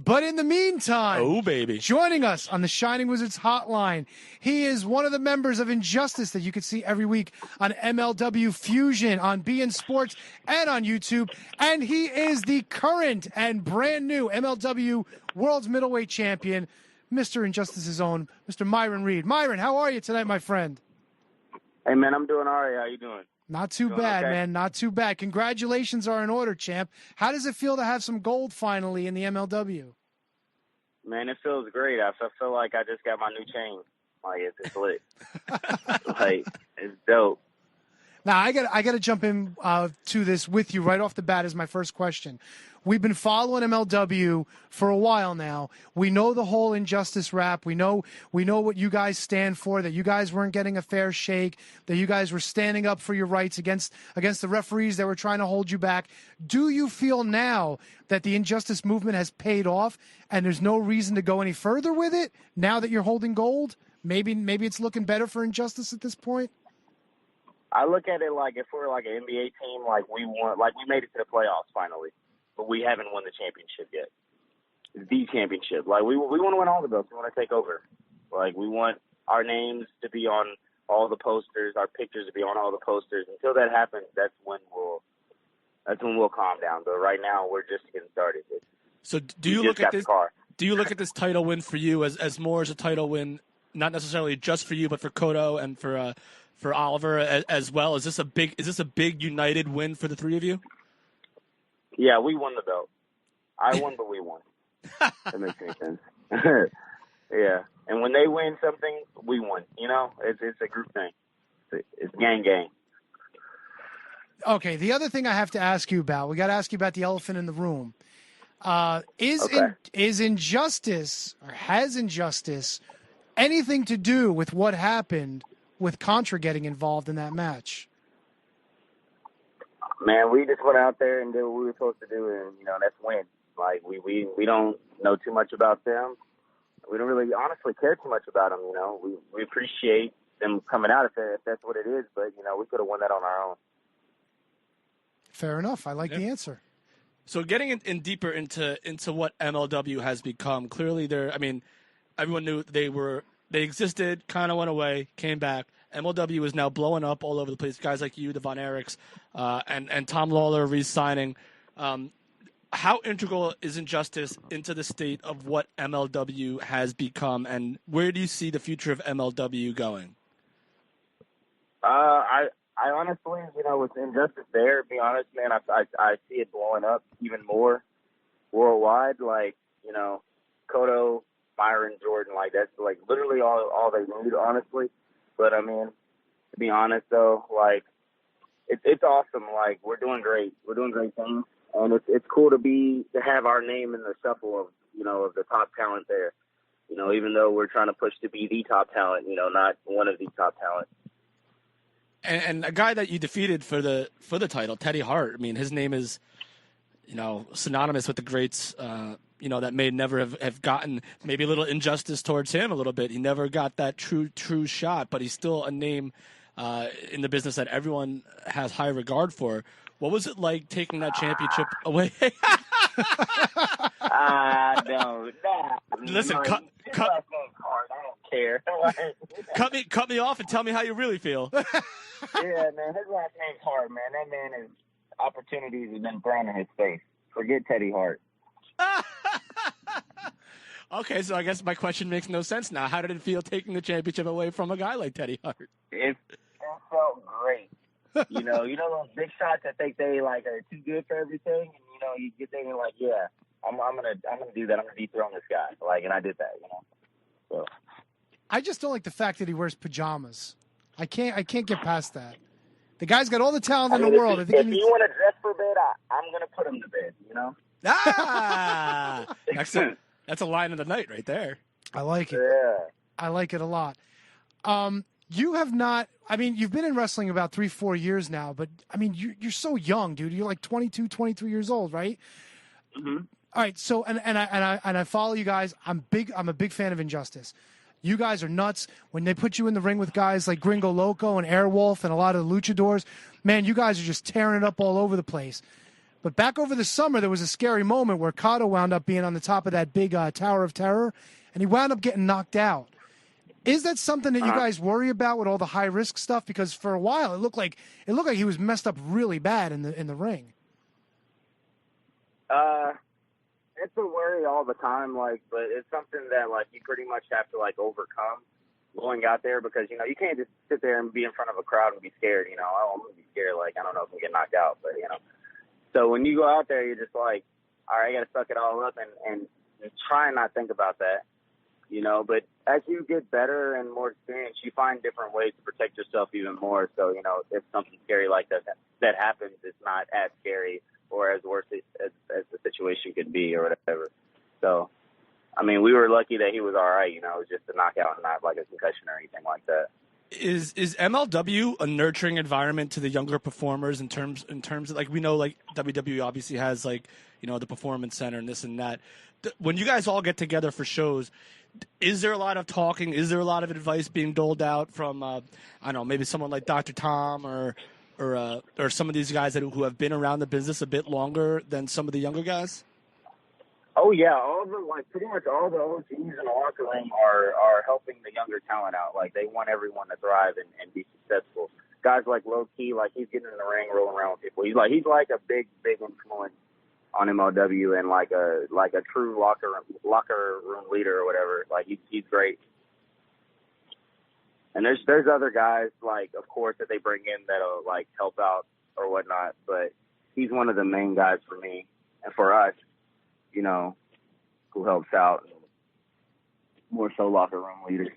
But in the meantime, oh baby, joining us on the Shining Wizards hotline, he is one of the members of Injustice that you can see every week on MLW Fusion, on BN Sports, and on YouTube. And he is the current and brand new MLW World's Middleweight Champion, Mr. Injustice's own, Mr. Myron Reed. Myron, how are you tonight, my friend? Hey, man, I'm doing all right. How you doing? Not too bad, okay? man. Not too bad. Congratulations are in order, champ. How does it feel to have some gold finally in the MLW? Man, it feels great. I feel like I just got my new chain. Like, it's lit. Like, it's dope. Now, I got to jump in to this with you right off the bat as my first question. We've been following MLW for a while now. We know the whole Injustice rap. We know what you guys stand for, that you guys weren't getting a fair shake, that you guys were standing up for your rights against the referees that were trying to hold you back. Do you feel now that the Injustice movement has paid off and there's no reason to go any further with it now that you're holding gold? Maybe it's looking better for Injustice at this point? I look at it like if we're like an NBA team, like we made it to the playoffs finally, but we haven't won the championship yet. The championship. Like, we want to win all the belts. We want to take over. Like, we want our names to be on all the posters, our pictures to be on all the posters. Until that happens, that's when we'll calm down. But right now, we're just getting started. So do you look at this title win for you as more as a title win, not necessarily just for you, but for Cotto and for Oliver as well? Is this a big united win for the three of you? Yeah, we won the belt. I won, but we won. That makes any sense. Yeah, and when they win something, we won. You know, it's a group thing. It's gang. Okay, the other thing I have to ask you about, we got to ask you about the elephant in the room. Is Injustice, or has Injustice, anything to do with what happened with Contra getting involved in that match? Man, we just went out there and did what we were supposed to do, and, you know, that's win. Like, we don't know too much about them. We don't really honestly care too much about them, you know. We appreciate them coming out if that's what it is, but, you know, we could have won that on our own. Fair enough. I like the answer. So getting in deeper into what MLW has become, clearly everyone knew they existed, kind of went away, came back. MLW is now blowing up all over the place. Guys like you, the Von Erichs, and Tom Lawler re-signing. How integral is Injustice into the state of what MLW has become, and where do you see the future of MLW going? I honestly, you know, with Injustice there, to be honest, man, I see it blowing up even more worldwide. Like, you know, Cotto, Myron, Jordan, like, that's like literally all they need, honestly. But I mean, to be honest though, like, it's awesome. Like, we're doing great. We're doing great things, and it's cool to have our name in the shuffle of, you know, of the top talent there. You know, even though we're trying to push to be the top talent, you know, not one of the top talent. And a guy that you defeated for the title, Teddy Hart. I mean, his name is, you know, synonymous with the greats. You know, that may never have gotten maybe a little injustice towards him a little bit. He never got that true shot, but he's still a name in the business that everyone has high regard for. What was it like taking that championship away? No. Listen, I don't care. cut me off and tell me how you really feel. Yeah, man, his last name's Hart, man. That man is opportunities have been thrown in his face. Forget Teddy Hart. Okay, so I guess my question makes no sense now. How did it feel taking the championship away from a guy like Teddy Hart? It felt great. You know those big shots that think they like are too good for everything, and you know you get there and you're like, yeah, I'm gonna do that. I'm gonna dethrone this guy. Like, and I did that. You know. So. I just don't like the fact that he wears pajamas. I can't get past that. The guy's got all the talent in the world. If you want to dress for bed, I'm gonna put him to bed. You know. Ah, that's a line of the night right there. I like it. Yeah. I like it a lot. You have not, I mean, you've been in wrestling about 3-4 years now, but I mean, you're so young, dude. You're like 22, 23 years old, right? Mm-hmm. All right. So, and I follow you guys. I'm a big fan of Injustice. You guys are nuts. When they put you in the ring with guys like Gringo Loco and Airwolf and a lot of the luchadors, man, you guys are just tearing it up all over the place. But back over the summer, there was a scary moment where Cotto wound up being on the top of that big Tower of Terror, and he wound up getting knocked out. Is that something that you guys worry about with all the high risk stuff? Because for a while, it looked like he was messed up really bad in the ring. It's a worry all the time, but it's something that you pretty much have to overcome going out there, because you can't just sit there and be in front of a crowd and be scared. I'm gonna be scared, I don't know if I'm gonna get knocked out, but So when you go out there, you're just all right, I gotta suck it all up and try and not think about that. But as you get better and more experienced, you find different ways to protect yourself even more. So, if something scary like that happens, it's not as scary or as worse as the situation could be or whatever. So, we were lucky that he was all right. It was just a knockout and not a concussion or anything like that. Is MLW a nurturing environment to the younger performers in terms of, we know WWE obviously has the Performance Center and this and that. When you guys all get together for shows, is there a lot of talking? Is there a lot of advice being doled out from I don't know, maybe someone like Dr. Tom or some of these guys who have been around the business a bit longer than some of the younger guys? Oh yeah, pretty much all the OGs in the locker room are helping the younger talent out. They want everyone to thrive and be successful. Guys like Low Key, he's getting in the ring, rolling around with people. He's a big influence on MLW and a true locker room leader or whatever. He's great. And there's other guys of course that they bring in that'll help out or whatnot, but he's one of the main guys for me and for us, who helps out, more so locker room leaders.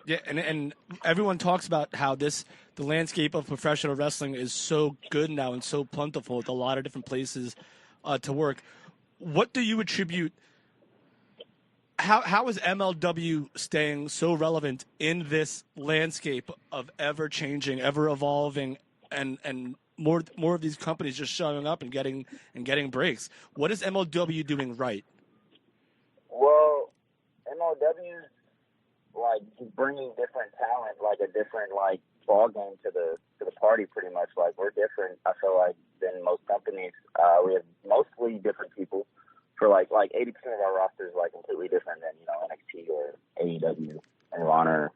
Yeah, and everyone talks about how the landscape of professional wrestling is so good now and so plentiful with a lot of different places to work. What do you attribute? How is MLW staying so relevant in this landscape of ever changing, ever evolving, and more of these companies just showing up and getting breaks? What is MLW doing right? Well, MLW's bringing different talent, a different ball game to the party. Pretty much, we're different. I feel than most companies. We have mostly different people. For 80% of our roster is completely different than NXT or AEW and Raw.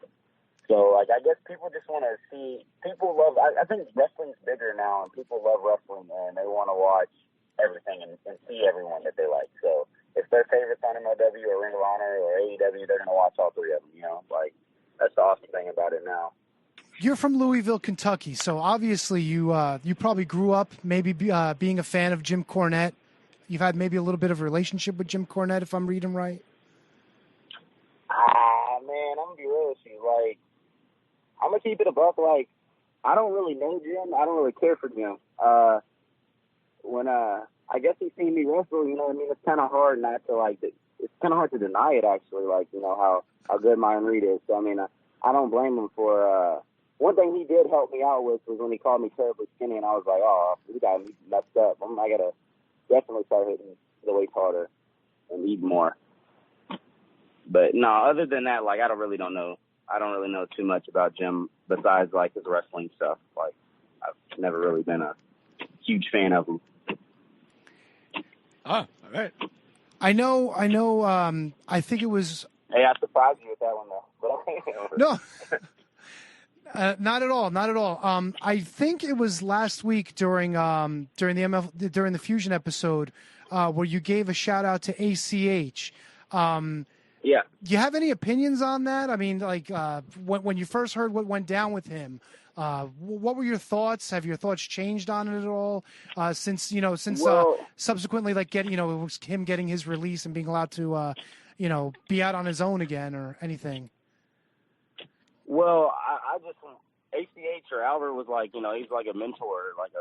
So I guess people just want to see. People love. I think wrestling's bigger now, and people love wrestling, and they want to watch everything and see everyone that they like. So if their favorites on MLW or Ring of Honor or AEW, they're gonna watch all three of them. That's the awesome thing about it now. You're from Louisville, Kentucky, so obviously you probably grew up maybe being a fan of Jim Cornette. You've had maybe a little bit of a relationship with Jim Cornette, if I'm reading right. Man, I'm gonna be real with you. I'm gonna keep it a buck. I don't really know Jim. I don't really care for Jim. When I guess he's seen me wrestle, it's kind of hard not to it's kind of hard to deny it actually. How good Myron Reed is. So I don't blame him for. One thing he did help me out with was when he called me terribly skinny, and I was like, oh, this guy messed up. I gotta definitely start hitting the weights harder and eat more. But no, other than that, I don't really know too much about Jim besides his wrestling stuff. I've never really been a huge fan of him. Oh, all right. I know. I think it was. Hey, I surprised you with that one though. No. Not at all. Not at all. I think it was last week during the Fusion episode where you gave a shout out to ACH. Yeah. Do you have any opinions on that? When you first heard what went down with him, what were your thoughts? Have your thoughts changed on it at all since subsequently it was him getting his release and being allowed to be out on his own again or anything? Well, I just ACH or Albert was he's like a mentor, like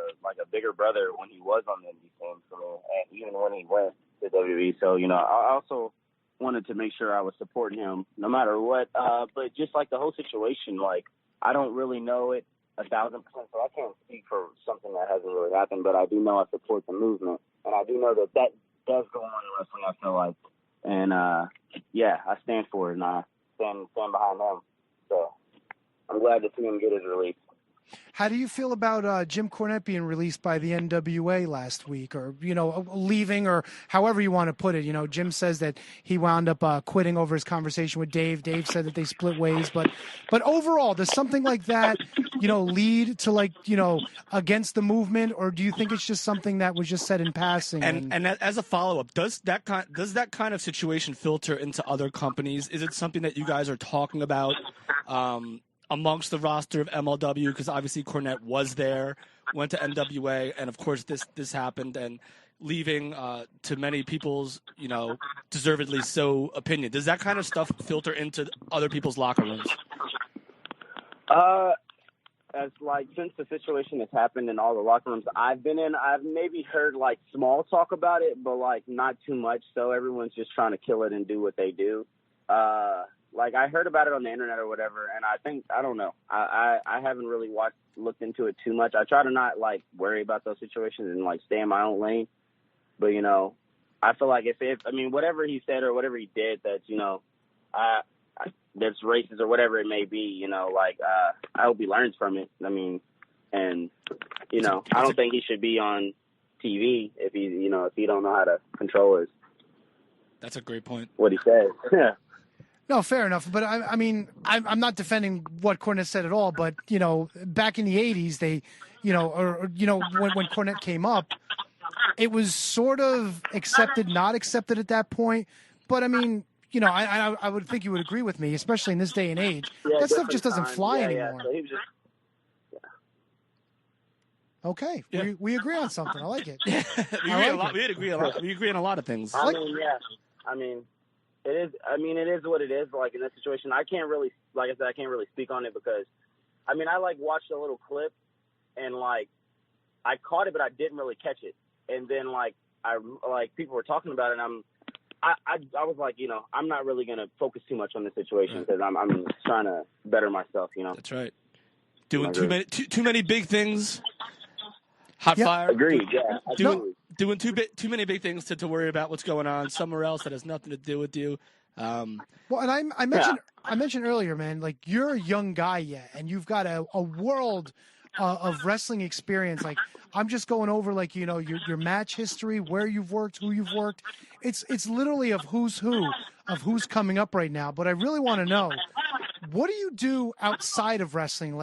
a bigger brother when he was on the indie scene for me, and even when he went to WWE. So I also wanted to make sure I was supporting him no matter what. But just the whole situation, I don't really know it 1,000%, so I can't speak for something that hasn't really happened. But I do know I support the movement, and I do know that does go on in wrestling. I feel and I stand for it, and I stand behind him. So I'm glad to see him get his release. How do you feel about Jim Cornette being released by the NWA last week, or leaving, or however you want to put it? Jim says that he wound up quitting over his conversation with Dave. Dave said that they split ways, but overall, does something like that lead to against the movement, or do you think it's just something that was just said in passing? And as a follow up, does that kind of situation filter into other companies? Is it something that you guys are talking about? Amongst the roster of MLW, because obviously Cornette was there, went to NWA, and of course this happened, and leaving to many people's, deservedly so opinion. Does that kind of stuff filter into other people's locker rooms? Since the situation has happened in all the locker rooms I've been in, I've maybe heard small talk about it, but not too much. So everyone's just trying to kill it and do what they do. I heard about it on the internet or whatever, and I don't know. I haven't really looked into it too much. I try to not worry about those situations and stay in my own lane. But I feel like if whatever he said or whatever he did, that's that's racist or whatever it may be. I hope he learns from it. I don't think he should be on TV if he don't know how to control his. That's a great point. What he says. Yeah. No, fair enough. But I'm not defending what Cornette said at all. But back in the '80s, they, when Cornette came up, it was sort of accepted, not accepted at that point. But I would think you would agree with me, especially in this day and age. Yeah, that stuff just doesn't fly Yeah. anymore. So he was just, Okay, yeah. We agree on something. I like it. We agree on a lot of things. It is. It is what it is. In this situation, I can't really, I can't really speak on it because, I watched a little clip, and I caught it, but I didn't really catch it. And then people were talking about it, and I was I'm not really gonna focus too much on the situation because I'm trying to better myself. That's right. Doing too many big things. Hot fire. Agreed. Yeah. Doing too many big things to worry about what's going on somewhere else that has nothing to do with you. Well, and I mentioned earlier, man, you're a young guy yet, and you've got a world of wrestling experience. I'm just going over your match history, where you've worked, who you've worked. It's literally of who's who, of who's coming up right now. But I really want to know, what do you do outside of wrestling?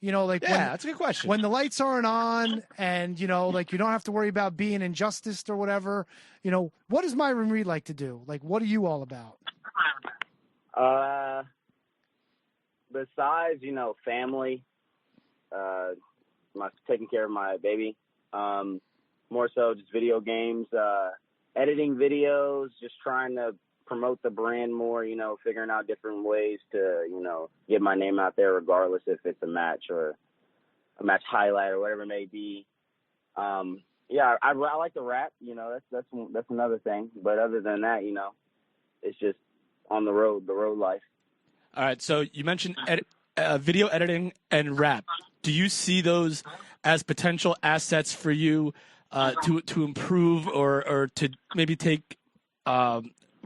That's a good question. When the lights aren't on and, you don't have to worry about being injusticed or whatever, what does Myron Reed like to do? What are you all about? Besides, family, taking care of my baby, more so just video games, editing videos, just trying to promote the brand more, figuring out different ways to, get my name out there regardless if it's a match or a match highlight or whatever it may be. I like to rap, that's another thing. But other than that, it's just on the road life. All right. So you mentioned video editing and rap. Do you see those as potential assets for you to improve or to maybe take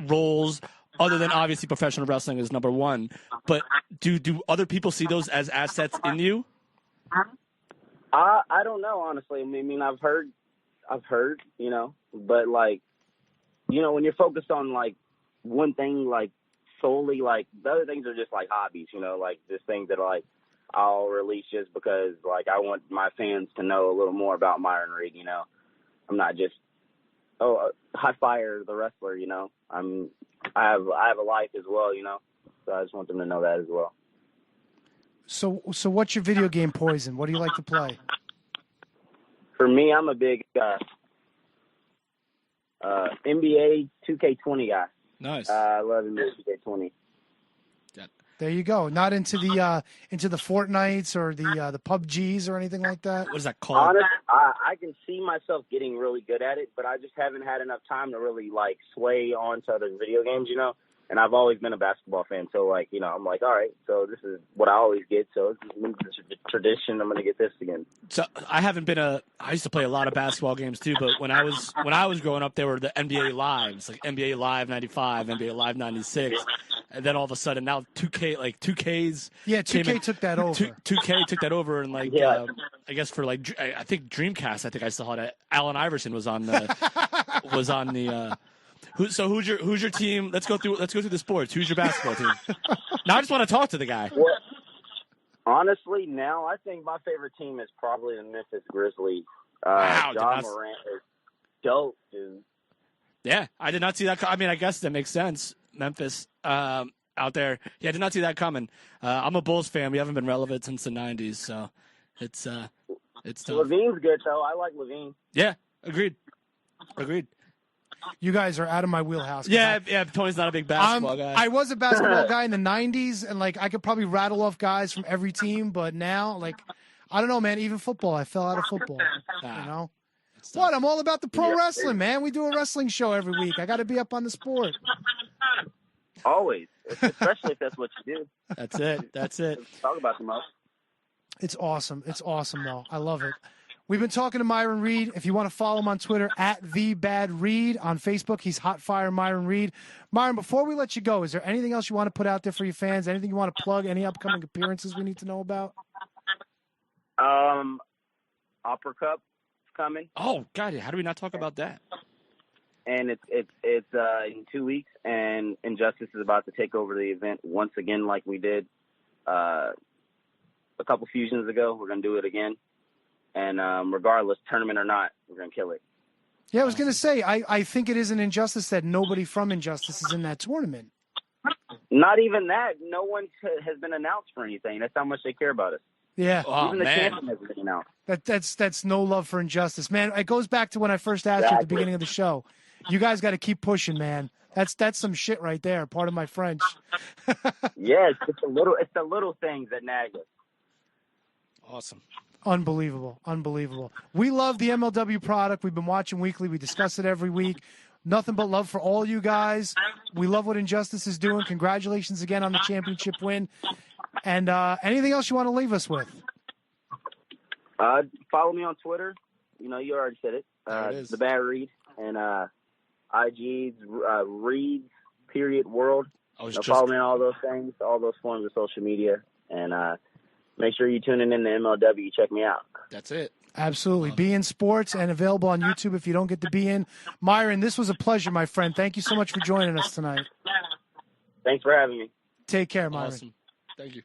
roles other than obviously professional wrestling is number one, but do other people see those as assets in you? I don't know, honestly. I've heard, but when you're focused on one thing, solely, the other things are just hobbies, just things that I'll release just because I want my fans to know a little more about Myron Reed. I'm not just Hot Fire the wrestler. I have a life as well. So I just want them to know that as well. So what's your video game poison? What do you like to play? For me, I'm a big NBA 2K20 guy. Nice. I love NBA 2K20. There you go. Not into the Fortnites or the PUBGs or anything like that. What is that called? Honestly, I can see myself getting really good at it, but I just haven't had enough time to really sway onto other video games, And I've always been a basketball fan, so I'm all right. So this is what I always get. So this is the tradition. I'm going to get this again. So I used to play a lot of basketball games too, but when I was growing up, there were the NBA Lives, NBA Live '95, NBA Live '96. And then all of a sudden now 2K's Yeah, 2K took that over. 2K took that over, and Yeah. I guess for I think Dreamcast, I think I saw it. Allen Iverson was on the who's your team? Let's go through the sports. Who's your basketball team? Now I just want to talk to the guy. Well, honestly, now I think my favorite team is probably the Memphis Grizzlies. Wow, John Morant is dope, dude. Yeah, I did not see that. I mean, I guess that makes sense. Memphis out there. Yeah, I did not see that coming. I'm a Bulls fan. We haven't been relevant since the 90s, so it's tough. Levine's good, though. I like Levine. Yeah, agreed. You guys are out of my wheelhouse. Yeah. Tony's not a big basketball guy. I was a basketball guy in the 90s, and, I could probably rattle off guys from every team, but now, I don't know, man. Even football, I fell out of football, you know? What? I'm all about the pro wrestling, man. We do a wrestling show every week. I got to be up on the sport. Always, especially if that's what you do. That's it. Let's talk about the most. It's awesome, though. I love it. We've been talking to Myron Reed. If you want to follow him on Twitter, @TheBadReed. On Facebook, he's Hotfire Myron Reed. Myron, before we let you go, is there anything else you want to put out there for your fans? Anything you want to plug? Any upcoming appearances we need to know about? Opera Cup coming. Oh, God, how do we not talk about that? And it's in 2 weeks, and Injustice is about to take over the event once again, like we did a couple fusions ago. We're gonna do it again, and regardless, tournament or not, we're gonna kill it. Yeah, I was gonna say, I think it is an Injustice that nobody from Injustice is in that tournament. Not even that. No one has been announced for anything. That's how much they care about us. Yeah. Oh, Even the man. champion hasn't been announced. That's no love for Injustice, man. It goes back to when I first asked you at the beginning of the show. You guys got to keep pushing, man. That's some shit right there. Pardon my French. Yes, it's the little things that nag us. Awesome. Unbelievable. We love the MLW product. We've been watching weekly. We discuss it every week. Nothing but love for all you guys. We love what Injustice is doing. Congratulations again on the championship win. And anything else you want to leave us with? Follow me on Twitter. You already said it. There it is. The Bad Reed, and IG's Reeds _world. Follow me on all those things, all those forms of social media, and make sure you tune in to MLW. Check me out. That's it. Absolutely. Be in Sports and available on YouTube if you don't get to be in. Myron, this was a pleasure, my friend. Thank you so much for joining us tonight. Thanks for having me. Take care, Myron. Awesome. Thank you.